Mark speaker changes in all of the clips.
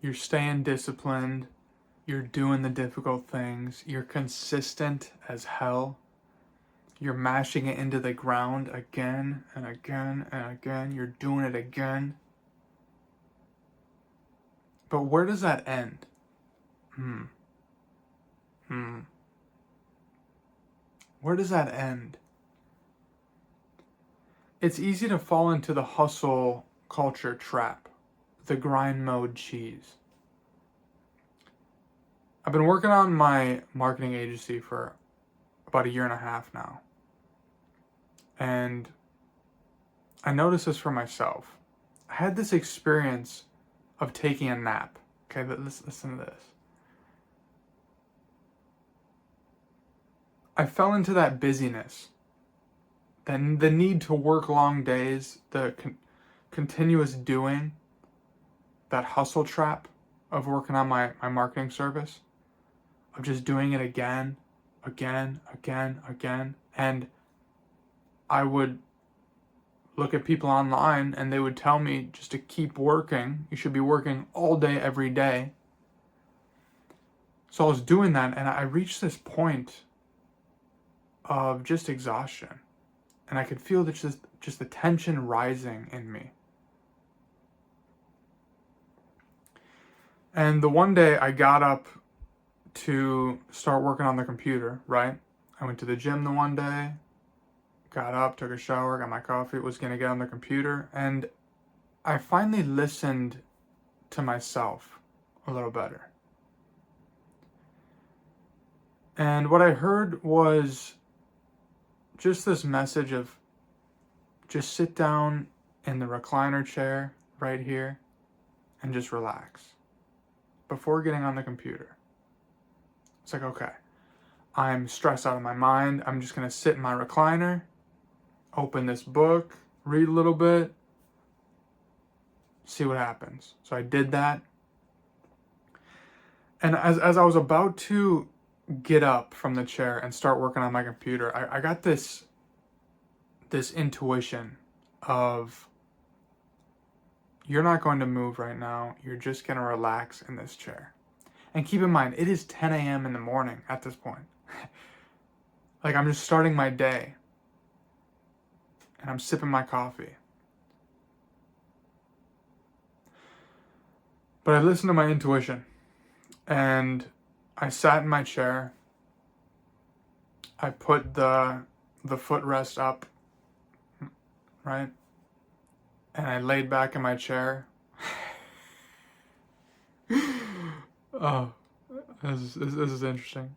Speaker 1: You're staying disciplined. You're doing the difficult things. You're consistent as hell. You're mashing it into the ground again and again and again. You're doing it again. But where does that end? Hmm. Where does that end? It's easy to fall into the hustle culture trap, the grind mode cheese. I've been working on my marketing agency for about 1.5 years now. And I noticed this for myself. I had this experience of taking a nap. Okay, but listen to this. I fell into that busyness, then the need to work long days, the continuous doing, that hustle trap of working on my marketing service, of just doing it again. And I would look at people online and they would tell me just to keep working. You should be working all day, every day. So I was doing that, and I reached this point of just exhaustion. And I could feel just the tension rising in me. And the one day I got up to start working on the computer, right? I went to the gym the one day, got up, took a shower, got my coffee, was going to get on the computer, and I finally listened to myself a little better. And what I heard was just this message of just sit down in the recliner chair right here and just relax before getting on the computer. It's like, okay, I'm stressed out of my mind. I'm just going to sit in my recliner, open this book, read a little bit, see what happens. So I did that. And as I was about to get up from the chair and start working on my computer, I got this intuition of, you're not going to move right now. You're just going to relax in this chair. And keep in mind, it is 10 a.m. in the morning at this point. Like, I'm just starting my day. And I'm sipping my coffee. But I listened to my intuition. And I sat in my chair. I put the footrest up, right? And I laid back in my chair. Oh, this is interesting.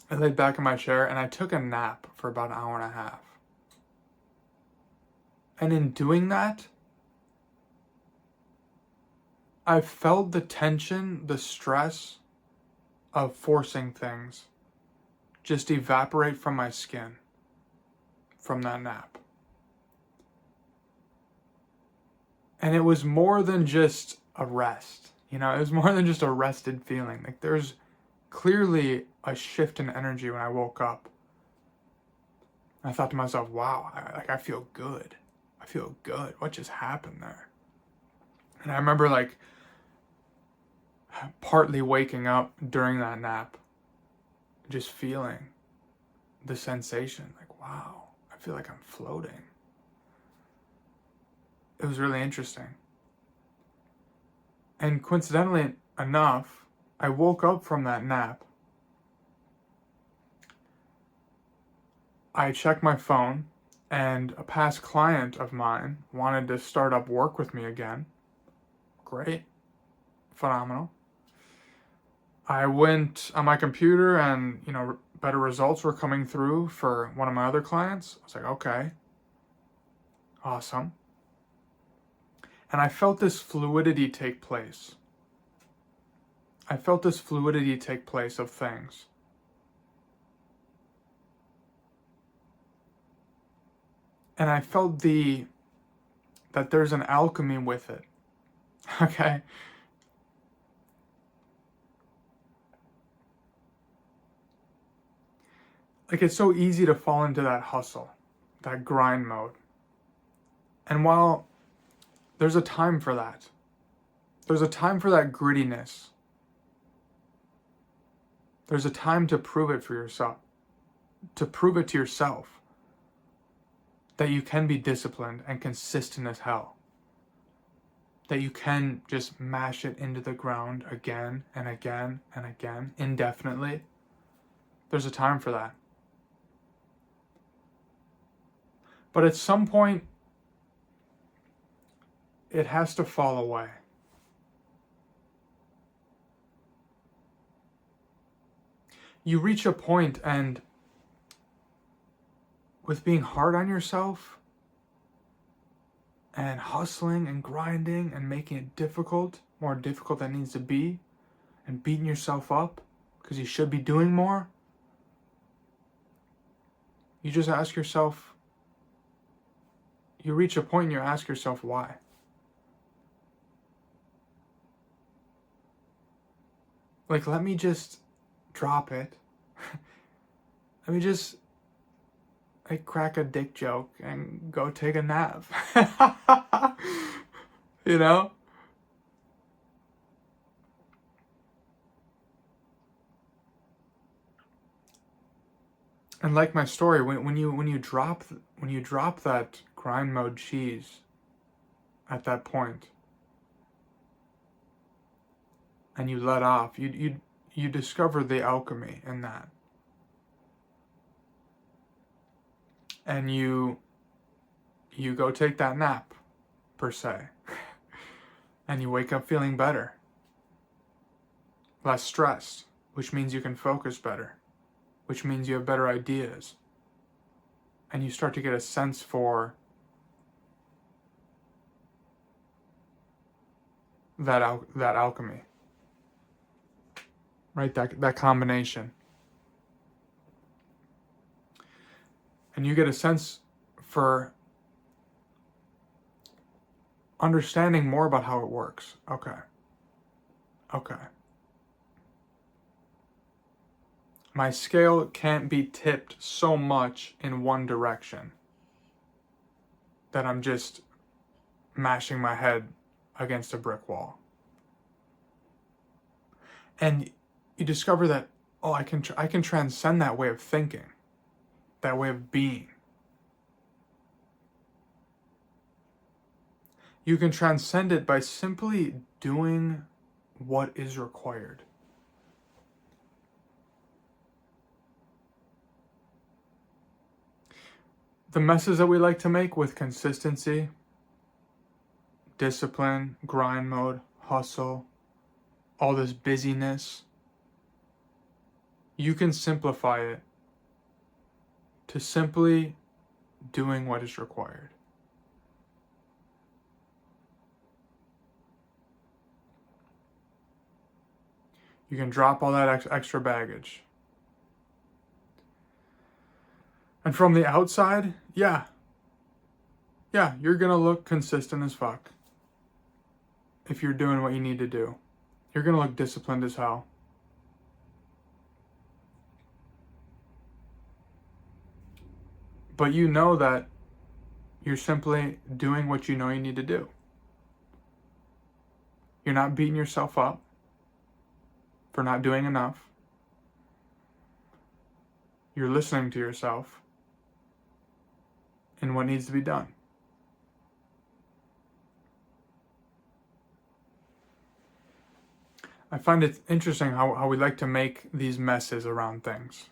Speaker 1: I laid back in my chair and I took a nap for about 1.5 hours. And in doing that, I felt the tension, the stress of forcing things just evaporate from my skin from that nap. And it was more than just a rest. It was more than just a rested feeling. Like, there's clearly a shift in energy when I woke up. I thought to myself, wow, I feel good. I feel good. What just happened there? And I remember, like, partly waking up during that nap, just feeling the sensation, like, wow, I feel like I'm floating. It was really interesting. And coincidentally enough, I woke up from that nap. I checked my phone, and a past client of mine wanted to start up work with me again. Great. Phenomenal. I went on my computer and, better results were coming through for one of my other clients. I was like, okay, awesome. And I felt this fluidity take place. I felt this fluidity take place of things. And I felt that there's an alchemy with it. Okay? Like, it's so easy to fall into that hustle, that grind mode. And while there's a time for that, There's a time for that grittiness. There's a time to prove it for yourself, to prove it to yourself that you can be disciplined and consistent as hell. That you can just mash it into the ground again and again and again, indefinitely. There's a time for that. But at some point, it has to fall away. You reach a point, and with being hard on yourself and hustling and grinding and making it difficult, more difficult than it needs to be, and beating yourself up because you should be doing more, you just ask yourself, you reach a point and you ask yourself why. Like, let me just drop it. Let me just crack a dick joke and go take a nap. You know? And like my story, when you drop that grind mode cheese at that point, and you let off, you discover the alchemy in that. And you go take that nap, per se. And you wake up feeling better. Less stressed, which means you can focus better, which means you have better ideas. And you start to get a sense for that alchemy. Right? That combination. And you get a sense for understanding more about how it works. Okay. My scale can't be tipped so much in one direction that I'm just mashing my head against a brick wall. And you discover that, I can transcend that way of thinking, that way of being. You can transcend it by simply doing what is required. The messes that we like to make with consistency, discipline, grind mode, hustle, all this busyness, you can simplify it to simply doing what is required. You can drop all that extra baggage. And from the outside, yeah, you're gonna look consistent as fuck if you're doing what you need to do. You're gonna look disciplined as hell. But you know that you're simply doing what you know you need to do. You're not beating yourself up for not doing enough. You're listening to yourself and what needs to be done. I find it interesting how we like to make these messes around things.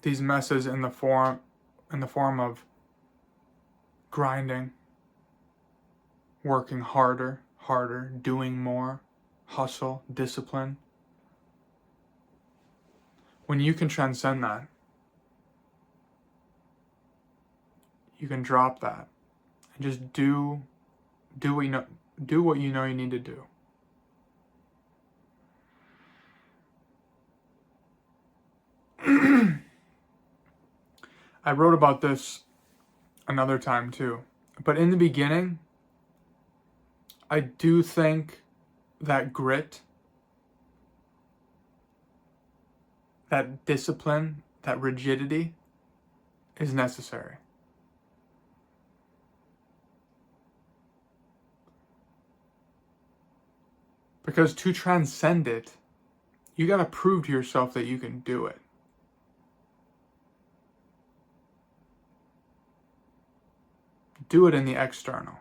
Speaker 1: These messes in the form of grinding, working harder, doing more, hustle, discipline. When you can transcend that, you can drop that and just do what you know you need to do. I wrote about this another time too, but in the beginning, I do think that grit, that discipline, that rigidity is necessary. Because to transcend it, you got to prove to yourself that you can do it. Do it in the external.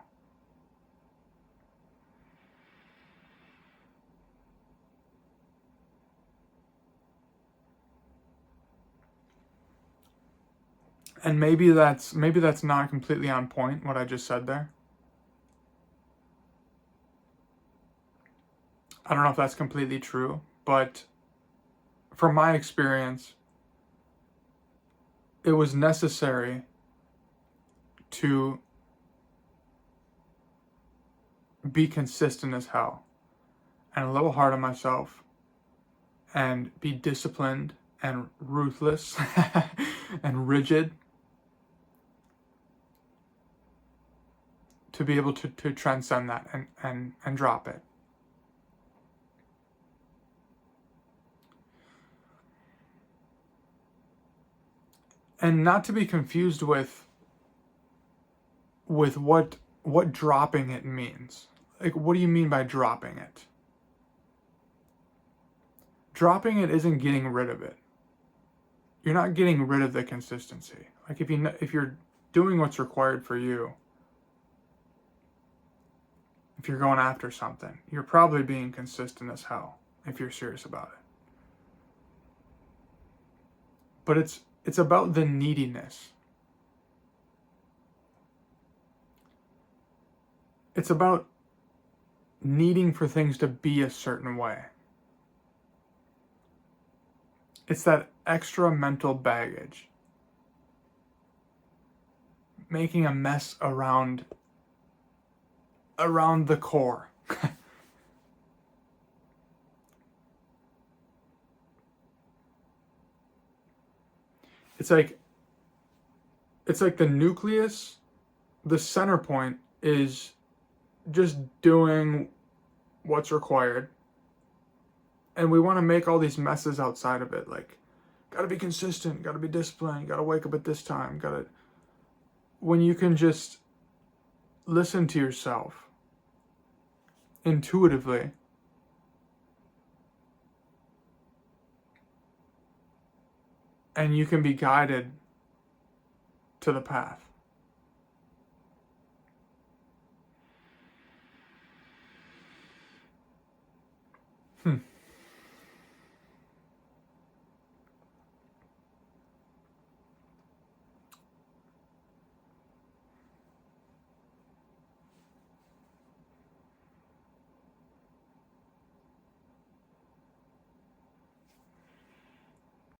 Speaker 1: And maybe that's not completely on point, what I just said there. I don't know if that's completely true, but from my experience, it was necessary to be consistent as hell and a little hard on myself and be disciplined and ruthless and rigid to be able to transcend that and drop it. And not to be confused with what dropping it means. Like, what do you mean by dropping it? Dropping it isn't getting rid of it. You're not getting rid of the consistency. Like, if you're doing what's required for you, if you're going after something, you're probably being consistent as hell if you're serious about it. But it's about the neediness. It's about needing for things to be a certain way. It's that extra mental baggage. Making a mess around the core. It's like the nucleus, the center point is just doing what's required. And we want to make all these messes outside of it. Like, gotta be consistent, gotta be disciplined, gotta wake up at this time, when you can just listen to yourself intuitively and you can be guided to the path.